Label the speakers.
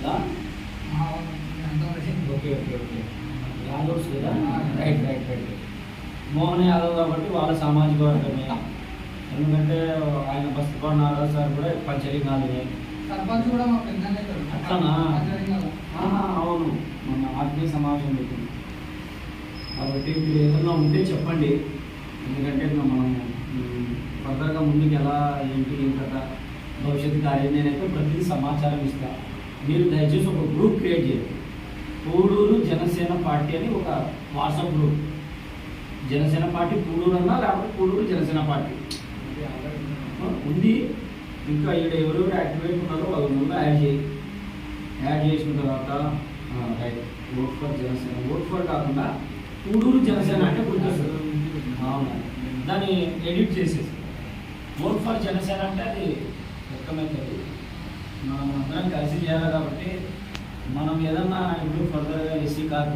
Speaker 1: కదా? Okay okay okay, Yadavs కదా? Right right right. Mohan Yadav కాబట్టి వాళ్ళ సామాజిక వర్గమే. ఎందుకంటే ఆయన బస్తకోట నాగరాజు సార్ కూడా పంచలింగాలనే.
Speaker 2: సర్పంచ్ కూడా మా పెద్ద
Speaker 1: అట్లనా? అవును, మన ఆత్మీయ సమావేశం పెట్టింది. కాబట్టి మీరు ఏదన్నా ఉంటే చెప్పండి, ఎందుకంటే మనం ఫర్దర్గా ముందుకు ఎలా ఏంటి ఏం కదా భవిష్యత్తు కార్యం నేనైతే ప్రతిదీ సమాచారం ఇస్తాను. మీరు దయచేసి ఒక గ్రూప్ క్రియేట్ చేయండి, పూడూరు జనసేన పార్టీ అని ఒక WhatsApp group. Janasena party Pudur అన్నా లేకపోతే పూడూరు జనసేన పార్టీ ఉంది. ఇంకా ఇక్కడ ఎవరెవరు యాక్టివేట్ ఉన్నారో వాళ్ళ ముందు యాడ్ చేసిన తర్వాత right vote for Janasena, vote for కాకుండా పూడూరు జనసేన అంటే గుర్తొస్తుంది. అవునా, దాన్ని ఎడిట్ చేసేసి ఓట్ ఫర్ జనసేన అంటే అది వ్యక్తమవుతుంది. మనం అందరం కలిసి చేయాలి కాబట్టి మనం ఏదన్నా ఇప్పుడు ఫర్దర్